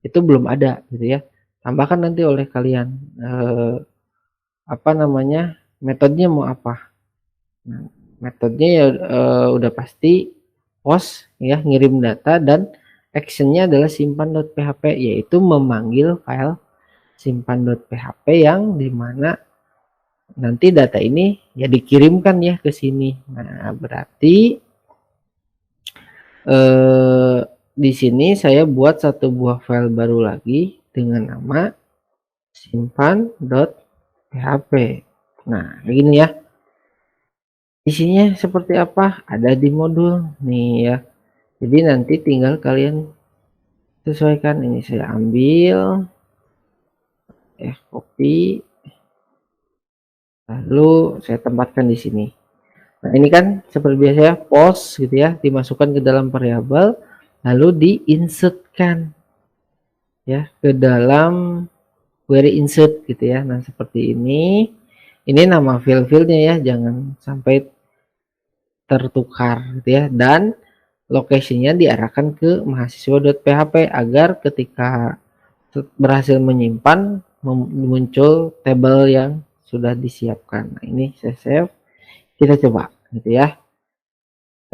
itu belum ada gitu ya. Tambahkan nanti oleh kalian apa namanya, metodenya mau apa. Nah, metodenya ya udah pasti post ya, ngirim data, dan actionnya adalah simpan.php, yaitu memanggil file simpan.php yang dimana nanti data ini ya dikirimkan ya ke sini. Nah, berarti di sini saya buat satu buah file baru lagi dengan nama simpan.php. Nah, begini ya. Isinya seperti apa? Ada di modul nih ya. Jadi nanti tinggal kalian sesuaikan. Ini saya ambil copy, lalu saya tempatkan di sini. Nah, ini kan seperti biasa ya, post gitu ya, dimasukkan ke dalam variabel lalu diinsertkan ya ke dalam query insert gitu ya. Nah, seperti ini. Ini nama file-filenya ya, jangan sampai tertukar gitu ya, dan lokasinya diarahkan ke mahasiswa.php agar ketika berhasil menyimpan muncul tabel yang sudah disiapkan. Nah, ini saya save, kita coba gitu ya,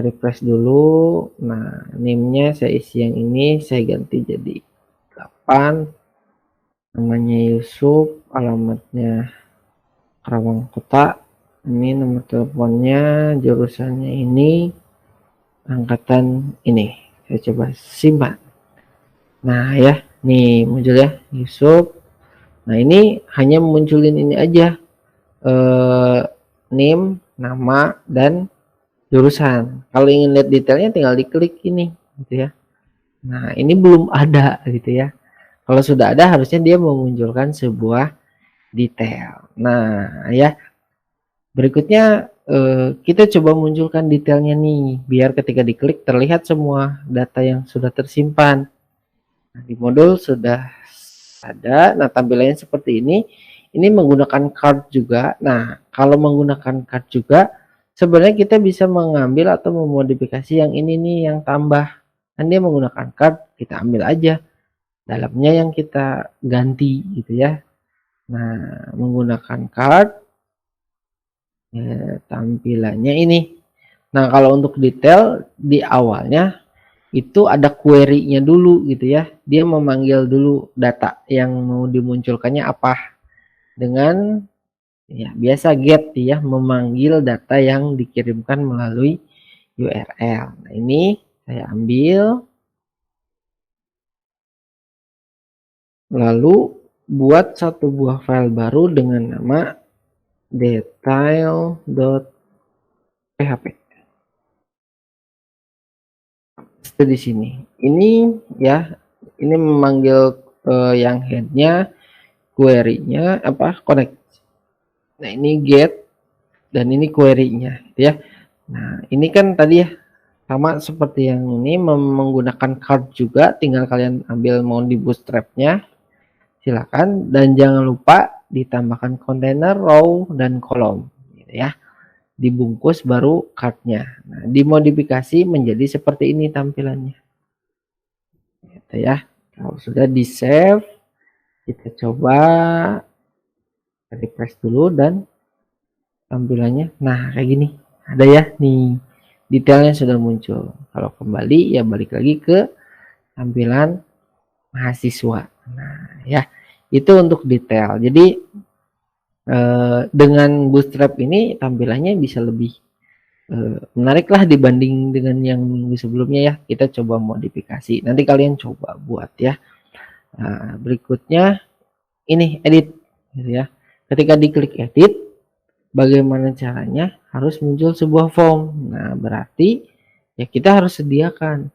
refresh dulu. Nah, name-nya saya isi yang ini, saya ganti jadi 8, namanya Yusuf, alamatnya Karawang Kota, ini nomor teleponnya, jurusannya ini, angkatan ini. Saya coba simpan. Nah ya, nih muncul ya Yusuf. Nah, ini hanya munculin ini aja, name, nama, dan jurusan. Kalau ingin lihat detailnya tinggal diklik ini gitu ya. Nah, ini belum ada gitu ya. Kalau sudah ada harusnya dia memunculkan sebuah detail. Nah ya, Berikutnya, kita coba munculkan detailnya nih, biar ketika diklik terlihat semua data yang sudah tersimpan. Nah, di modul sudah ada, nah tampilannya seperti ini. Ini menggunakan card juga. Nah, kalau menggunakan card juga, sebenarnya kita bisa mengambil atau memodifikasi yang ini nih, yang tambah. Kan dia menggunakan card, kita ambil aja. Dalamnya yang kita ganti gitu ya. Nah, menggunakan card, tampilannya ini. Nah, kalau untuk detail di awalnya itu ada query-nya dulu gitu ya. Dia memanggil dulu data yang mau dimunculkannya apa dengan ya biasa get ya, memanggil data yang dikirimkan melalui URL. Nah, ini saya ambil lalu buat satu buah file baru dengan nama detail.php. Itu di sini. Ini ya, ini memanggil yang headnya, query-nya apa connect. Nah, ini get dan ini query-nya ya. Nah, ini kan tadi ya sama seperti yang ini menggunakan card juga, tinggal kalian ambil mau di bootstrap-nya silakan, dan jangan lupa ditambahkan kontainer, row dan kolom gitu ya. Dibungkus baru card-nya. Nah, dimodifikasi menjadi seperti ini tampilannya. Gitu ya. Kalau sudah di save, kita coba refresh dulu dan tampilannya nah kayak gini. Ada ya nih, detailnya sudah muncul. Kalau kembali ya balik lagi ke tampilan mahasiswa. Nah ya, itu untuk detail. Jadi dengan bootstrap ini tampilannya bisa lebih menarik lah dibanding dengan yang minggu sebelumnya ya. Kita coba modifikasi, nanti kalian coba buat ya. Nah, berikutnya ini edit gitu ya. Ketika diklik edit, bagaimana caranya? Harus muncul sebuah form. Nah, berarti ya kita harus sediakan.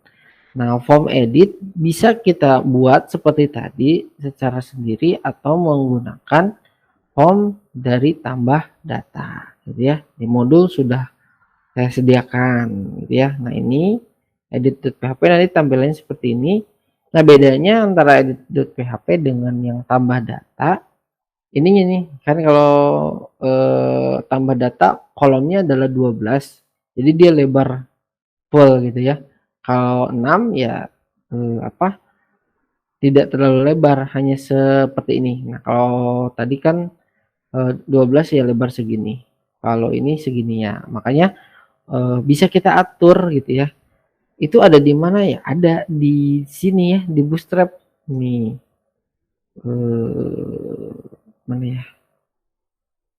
Nah, form edit bisa kita buat seperti tadi secara sendiri atau menggunakan form dari tambah data gitu ya. Di modul sudah saya sediakan gitu ya. Nah, ini edit.php nanti tampilannya seperti ini. Nah, bedanya antara edit.php dengan yang tambah data ininya nih, kan kalau tambah data kolomnya adalah 12, jadi dia lebar full gitu ya. Kalau 6 ya apa, tidak terlalu lebar, hanya seperti ini. Nah, kalau tadi kan 12 ya lebar segini, kalau ini segini ya. Makanya bisa kita atur gitu ya. Itu ada di mana ya? Ada di sini ya, di Bootstrap nih. Mana ya?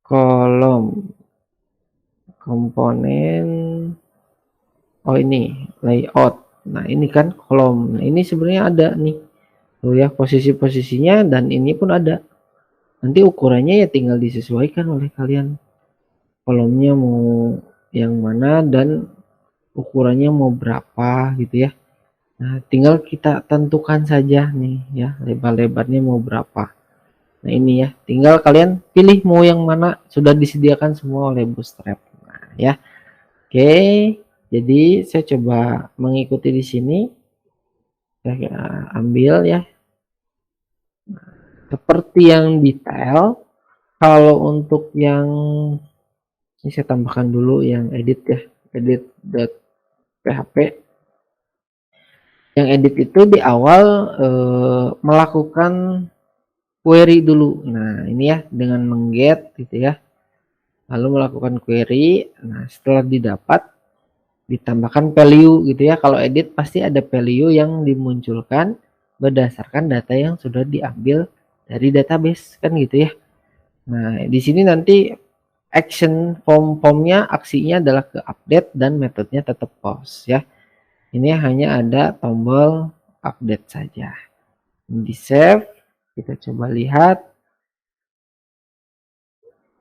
Kolom komponen, oh ini layout. Nah, ini kan kolom. Nah, ini sebenarnya ada nih. Tuh ya, posisi-posisinya dan ini pun ada. Nanti ukurannya ya tinggal disesuaikan oleh kalian. Kolomnya mau yang mana dan ukurannya mau berapa gitu ya. Nah, tinggal kita tentukan saja nih ya, lebar-lebarnya mau berapa. Nah, ini ya, tinggal kalian pilih mau yang mana, sudah disediakan semua oleh Bootstrap. Nah, ya. Oke, jadi saya coba mengikuti di sini. Saya ambil ya. Seperti yang detail, kalau untuk yang ini saya tambahkan dulu yang edit ya, edit.php. Yang edit itu di awal melakukan query dulu. Nah, ini ya dengan mengget gitu ya. Lalu melakukan query. Nah, setelah didapat ditambahkan value gitu ya. Kalau edit pasti ada value yang dimunculkan berdasarkan data yang sudah diambil dari database kan gitu ya. Nah, di sini nanti action formnya aksinya adalah ke update dan metodenya tetap post ya. Ini hanya ada tombol update saja. Di save, kita coba lihat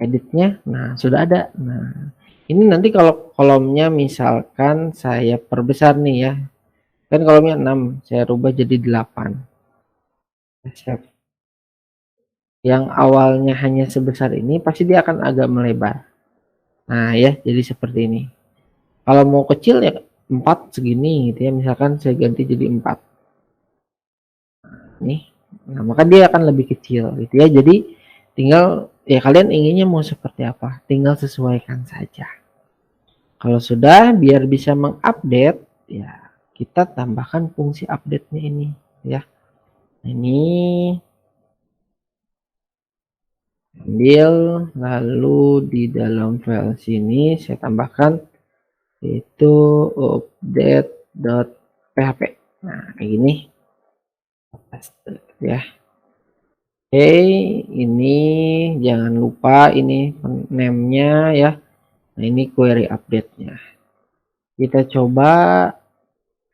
editnya. Nah, sudah ada. Nah, ini nanti kalau kolomnya misalkan saya perbesar nih ya. Kan kolomnya 6, saya rubah jadi 8. Save. Yang awalnya hanya sebesar ini pasti dia akan agak melebar. Nah ya, jadi seperti ini. Kalau mau kecil ya 4 segini gitu ya, misalkan saya ganti jadi 4 nih. Nah, maka dia akan lebih kecil gitu ya. Jadi tinggal ya kalian inginnya mau seperti apa, tinggal sesuaikan saja. Kalau sudah biar bisa mengupdate ya kita tambahkan fungsi update-nya ini ya. Nah, ini ambil lalu di dalam file sini saya tambahkan itu update.php. Nah, kayak gini. Paste ya. Oke, ini jangan lupa ini name-nya ya. Nah, ini query update-nya. Kita coba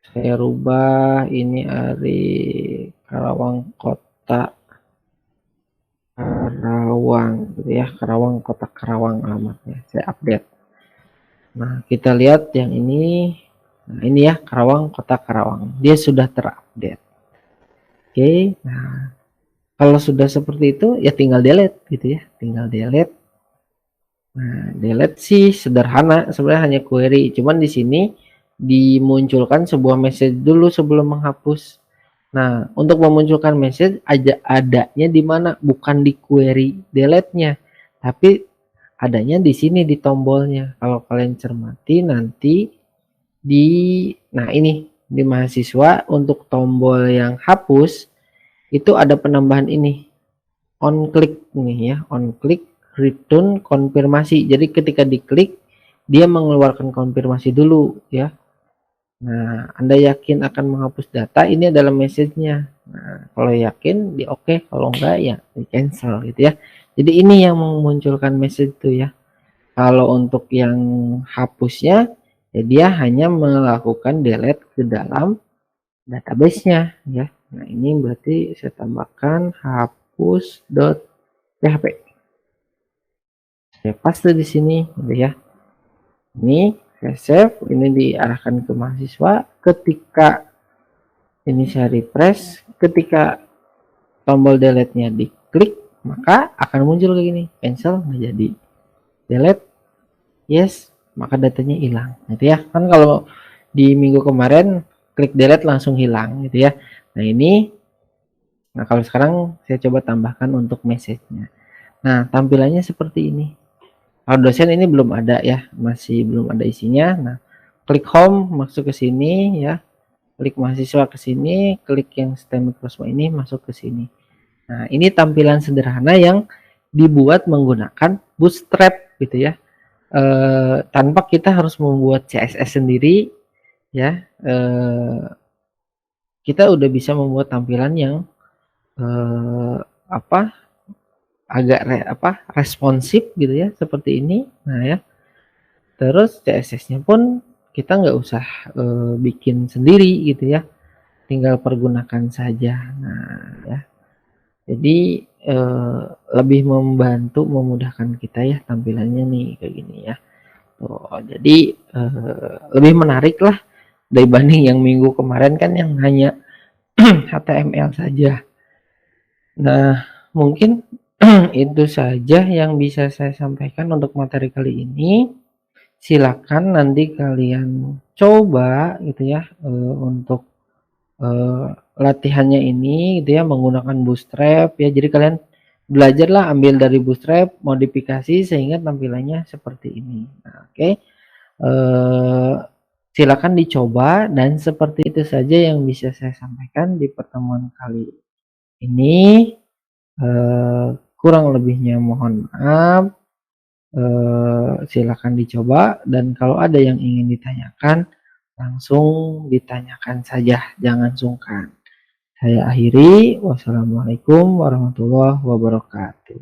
saya rubah ini Ari Karawang Kota Karawang gitu ya. Karawang Kota Karawang alamatnya. Saya update. Nah, kita lihat yang ini. Nah, ini ya Karawang Kota Karawang. Dia sudah terupdate. Oke, nah kalau sudah seperti itu ya tinggal delete gitu ya. Tinggal delete. Nah, delete sih sederhana, sebenarnya hanya query. Cuman di sini dimunculkan sebuah message dulu sebelum menghapus. Nah, untuk memunculkan message adanya di mana? Bukan di query delete-nya, tapi adanya di sini di tombolnya. Kalau kalian cermati nanti di nah ini di mahasiswa untuk tombol yang hapus itu ada penambahan ini on click nih ya, on click return konfirmasi. Jadi ketika diklik dia mengeluarkan konfirmasi dulu ya. Nah, Anda yakin akan menghapus data, ini adalah message-nya. Nah, kalau yakin di oke, kalau enggak ya di cancel gitu ya. Jadi ini yang memunculkan message itu ya. Kalau untuk yang hapusnya ya dia hanya melakukan delete ke dalam database-nya ya. Nah, ini berarti saya tambahkan hapus.php. Saya paste di sini gitu ya. Ini saya save, ini diarahkan ke mahasiswa. Ketika ini saya refresh, ketika tombol delete-nya diklik, maka akan muncul kayak gini, cancel nggak jadi, delete, yes, maka datanya hilang, gitu ya. Kan kalau di minggu kemarin klik delete langsung hilang, gitu ya. Nah ini, nah kalau sekarang saya coba tambahkan untuk message-nya. Nah tampilannya seperti ini. Kalau dosen ini belum ada ya, masih belum ada isinya. Nah, klik home masuk ke sini ya. Klik mahasiswa ke sini, klik yang STEM Microsmo ini masuk ke sini. Nah, ini tampilan sederhana yang dibuat menggunakan Bootstrap gitu ya. Tanpa kita harus membuat CSS sendiri ya. Kita udah bisa membuat tampilan yang apa? Agak responsif gitu ya, seperti ini. Nah, ya. Terus CSS-nya pun kita nggak usah bikin sendiri gitu ya. Tinggal pergunakan saja. Nah, ya. Jadi lebih membantu memudahkan kita ya tampilannya nih kayak gini ya. Tuh, jadi lebih menarik lah dibanding yang minggu kemarin kan yang hanya HTML saja. Nah, mungkin itu saja yang bisa saya sampaikan untuk materi kali ini. Silakan nanti kalian coba gitu ya untuk latihannya ini gitu ya menggunakan Bootstrap ya. Jadi kalian belajarlah ambil dari Bootstrap, modifikasi sehingga tampilannya seperti ini. Nah, oke. Silakan dicoba dan seperti itu saja yang bisa saya sampaikan di pertemuan kali ini. Kurang lebihnya mohon maaf. Silakan dicoba dan kalau ada yang ingin ditanyakan langsung ditanyakan saja, jangan sungkan. Saya akhiri, wassalamualaikum warahmatullahi wabarakatuh.